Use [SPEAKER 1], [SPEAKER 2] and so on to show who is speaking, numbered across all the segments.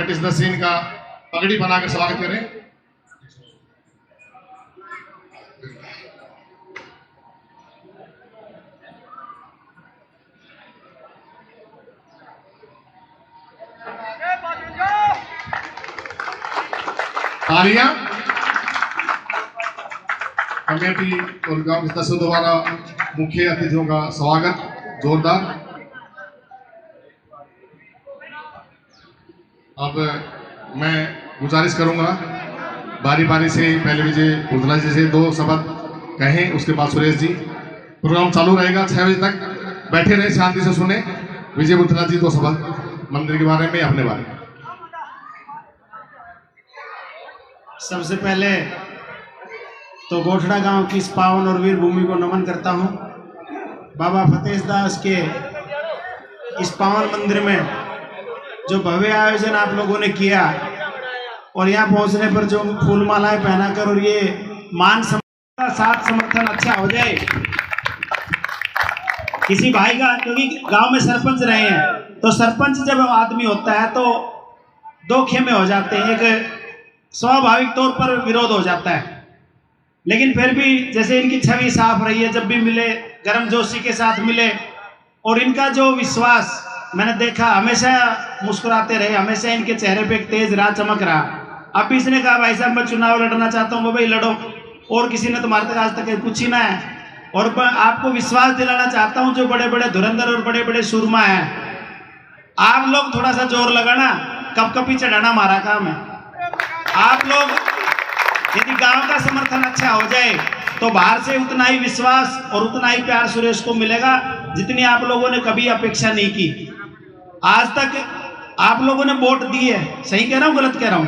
[SPEAKER 1] Committee सदस्य इनका पगड़ी बनाकर स्वागत करें। तालियां। कमेटी और गांव के सदस्यों द्वारा मुख्य अतिथियों का स्वागत जोरदार। अब मैं गुजारिश करूंगा बारी बारी से पहले विजय बुरथला जी से 2 शब्द कहें, उसके बाद सुरेश जी। प्रोग्राम चालू रहेगा 6 बजे तक, बैठे रहे शांति से सुने। विजय बुरथला जी 2 शब्द मंदिर के बारे में, अपने बारे में।
[SPEAKER 2] सबसे पहले तो गोठड़ा गांव की इस पावन और वीर भूमि को नमन करता हूं। बाबा फतेश दास के इस पावन मंदिर में जो भव्य आयोजन आप लोगों ने किया और यहाँ पहुंचने पर जो फूल मालाएं पहनाकर और ये मान सम्मान का साथ समर्थन अच्छा हो जाए किसी भाई का, क्योंकि गांव में सरपंच रहे हैं तो सरपंच जब आदमी होता है तो 2 खेमे हो जाते हैं। एक स्वाभाविक तौर पर विरोध हो जाता है, लेकिन फिर भी जैसे इनकी छवि साफ रही है, जब भी मिले गर्मजोशी के साथ मिले और इनका जो विश्वास मैंने देखा, हमेशा मुस्कुराते रहे, हमेशा इनके चेहरे पे एक तेज राह चमक रहा। अब भी इसने कहा भाई साहब मैं चुनाव लड़ना चाहता हूँ, भाई लड़ो, और किसी ने तुम्हारे तक आज तक पूछी ना है। और आपको विश्वास दिलाना चाहता हूँ, जो बड़े बड़े धुरंधर और बड़े बड़े सुरमा हैं, आप लोग थोड़ा सा जोर लगाना, कपकपी चढ़ाना हमारा काम है। आप लोग यदि गांव का समर्थन अच्छा हो जाए तो बाहर से उतना ही विश्वास और उतना ही प्यार सुरेश को मिलेगा जितनी आप लोगों ने कभी अपेक्षा नहीं की। आज तक आप लोगों ने वोट दी है, सही कह रहा हूँ गलत कह रहा हूँ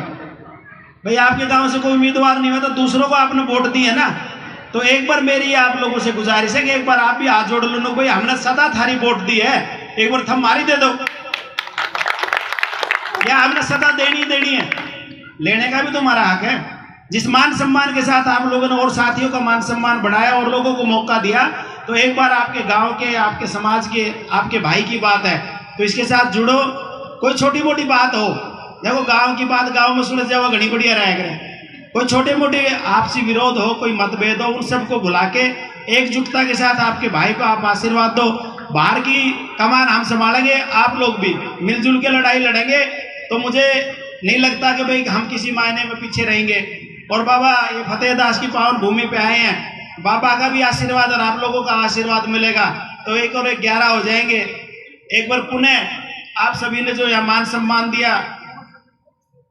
[SPEAKER 2] भाई? आपके गांव से कोई उम्मीदवार नहीं हुआ तो दूसरों को आपने वोट दी है ना। तो एक बार मेरी आप लोगों से गुजारिश है कि एक बार आप भी हाथ जोड़ लो, भाई हमने सदा थारी वोट दी है, एक बार थम मारी दे दो, या हमने सदा देनी है, लेने का भी तुम्हारा हक है। जिस मान सम्मान के साथ आप लोगों ने और साथियों का मान सम्मान बढ़ाया और लोगों को मौका दिया, तो एक बार आपके गांव के, आपके समाज के, आपके भाई की बात है तो इसके साथ जुड़ो। कोई छोटी मोटी बात हो, देखो गांव की बात गांव में सुलझ जाओ, घनी बढ़िया रह करें। कोई छोटे मोटे आपसी विरोध हो, कोई मतभेद हो, उन सबको भुला के एकजुटता के साथ आपके भाई को आप आशीर्वाद दो। बाहर की कमान हम संभालेंगे, आप लोग भी मिलजुल के लड़ाई लड़ेंगे, तो मुझे नहीं लगता कि भाई हम किसी मायने में पीछे रहेंगे। और बाबा ये फतेह दास की पावन भूमि पे आए हैं, बाबा का भी आशीर्वाद और आप लोगों का आशीर्वाद मिलेगा तो 1 और 1 11 हो जाएंगे। एक बार पुनः आप सभी ने जो यहाँ मान सम्मान दिया,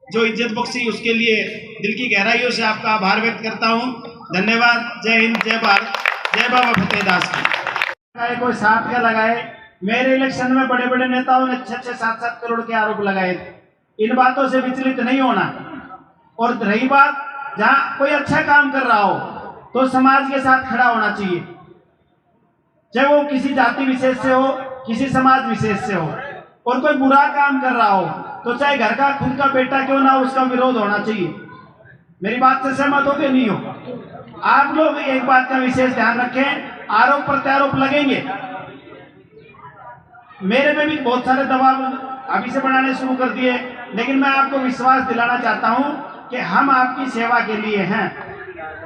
[SPEAKER 2] जो इज्जत बख्शी, उसके लिए दिल की गहराइयों से आपका आभार व्यक्त करता हूँ। धन्यवाद। जय हिंद, जय भारत, जय बाबा फतेह दास की। कोई 7 का लगाए, मेरे इलेक्शन में बड़े बड़े नेताओं ने 6-6, 7-7 करोड़ के आरोप लगाए थे। इन बातों से विचलित नहीं होना। और रही बात, जहां कोई अच्छा काम कर रहा हो तो समाज के साथ खड़ा होना चाहिए, चाहे वो किसी जाति विशेष से हो, किसी समाज विशेष से हो। और कोई बुरा काम कर रहा हो तो चाहे घर का खुद का बेटा क्यों ना, उसका विरोध होना चाहिए। मेरी बात से सहमत हो कि नहीं हो? आप लोग एक बात का विशेष ध्यान रखें, आरोप प्रत्यारोप लगेंगे, मेरे पे भी बहुत सारे दबाव अभी से बनाने शुरू कर दिए, लेकिन मैं आपको विश्वास दिलाना चाहता हूं कि हम आपकी सेवा के लिए हैं।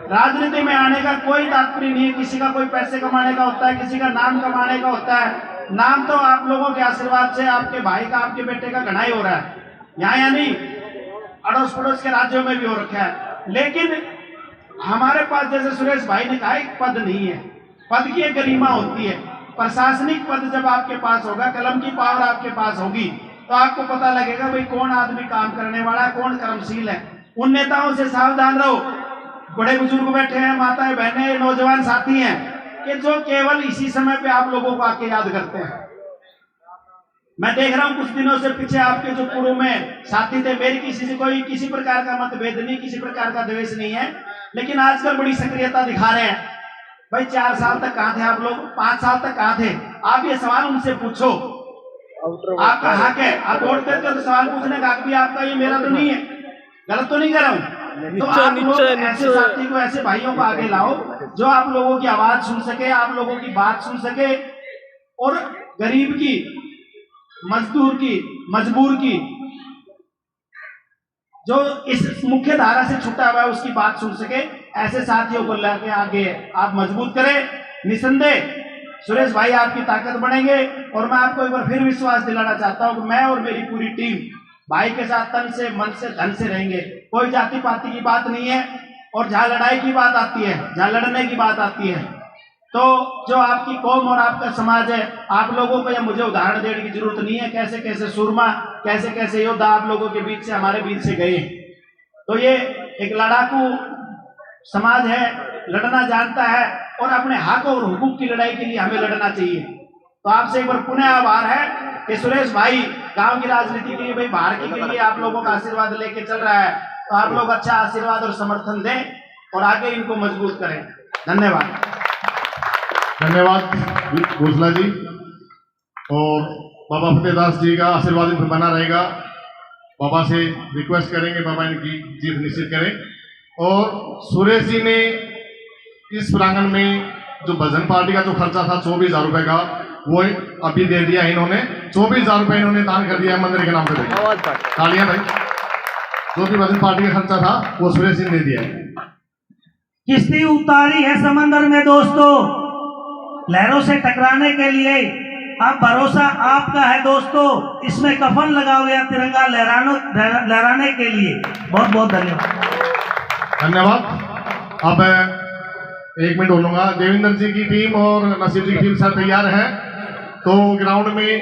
[SPEAKER 2] राजनीति में आने का कोई तात्पर्य नहीं है, किसी का कोई पैसे कमाने का होता है, किसी का नाम कमाने का होता है। नाम तो आप लोगों के आशीर्वाद से, आपके भाई का, आपके बेटे का घना ही हो रहा है, यहाँ नहीं, अड़ोस पड़ोस के राज्यों में भी हो रखा है। लेकिन हमारे पास, जैसे सुरेश भाई ने कहा, एक पद नहीं है, पद की एक गरिमा होती है। प्रशासनिक पद जब आपके पास होगा, कलम की पावर आपके पास होगी, तो आपको पता लगेगा भाई कौन आदमी काम करने वाला है, कौन कर्मशील है। उन नेताओं से सावधान रहो। बड़े बुजुर्ग बैठे हैं, माताएं बहनें, नौजवान साथी हैं, कि जो केवल इसी समय पे आप लोगों को आके याद करते हैं। मैं देख रहा हूं कुछ दिनों से पीछे आपके जो पूर्व में साथी थे, मेरी किसी से कोई किसी प्रकार का मतभेद नहीं, किसी प्रकार का द्वेष नहीं है, लेकिन आजकल बड़ी सक्रियता दिखा रहे हैं। भाई 4 साल तक कहाँ थे आप लोग? 5 साल तक कहाँ थे? आप ये सवाल उनसे पूछो, आपका हक है। आप वोट देते हो तो सवाल पूछने का हक भी आपका, ये मेरा तो नहीं है। गलत तो नहीं कर रहा हूँ? तो आप लोग ऐसे साथी को, ऐसे भाइयों को आगे लाओ जो आप लोगों की आवाज सुन सके, आप लोगों की बात सुन सके, और गरीब की, मजदूर की, मजबूर की जो इस मुख्य धारा से छुटा हुआ है उसकी बात सुन सके, ऐसे साथियों को लेके आगे आप मजबूत करें। निसंदेह सुरेश भाई आपकी ताकत बढ़ेंगे। और मैं आपको एक बार फिर विश्वास दिलाना चाहता हूं कि मैं और मेरी पूरी टीम भाई के साथ तन से, मन से, धन से रहेंगे। कोई जाति पाति की बात नहीं है। और जहां लड़ाई की बात आती है, जहां लड़ने की बात आती है, तो जो आपकी कौम और आपका समाज है, आप लोगों को या मुझे उदाहरण देने की जरूरत नहीं है कैसे कैसे सूरमा, कैसे कैसे योद्धा आप लोगों के बीच से, हमारे बीच से गए। तो ये एक लड़ाकू समाज है, लड़ना जानता है और अपने हक और हुकूक की लड़ाई के लिए हमें लड़ना चाहिए। तो आपसे एक बार पुनः आभार है कि सुरेश भाई गांव की राजनीति के लिए, भाई बाहर के लिए आप लोगों का आशीर्वाद लेके चल रहा है। तो आप लोग अच्छा आशीर्वाद और समर्थन दें और आगे इनको मजबूत करें। धन्यवाद।
[SPEAKER 1] धन्यवाद भोसला जी। और बाबा फतेहदास जी का आशीर्वाद इन पर बना रहेगा। बाबा से रिक्वेस्ट करेंगे बाबा इनकी जीत निश्चित करें। और सुरेश जी ने इस प्रांगण में जो भजन पार्टी का जो खर्चा था 24,000 रुपए का, वो अभी दे दिया इन्होंने। 24,000 रुपए इन्होंने दान कर दिया है मंदिर के नाम से। तालियां भाई। जो भी भजन पार्टी का खर्चा था वो सुरेश जी ने दे दिया है।
[SPEAKER 3] किश्ती उतारी है समंदर में दोस्तों, लहरों से टकराने के लिए। अब भरोसा आपका है दोस्तों, इसमें कफन लगा हुआ तिरंगा लहराने के लिए। बहुत बहुत धन्यवाद।
[SPEAKER 1] धन्यवाद। अब 1 मिनट बोलूंगा। देवेंद्र जी की टीम और नसीब जी की टीम सर तैयार है, तो ग्राउंड में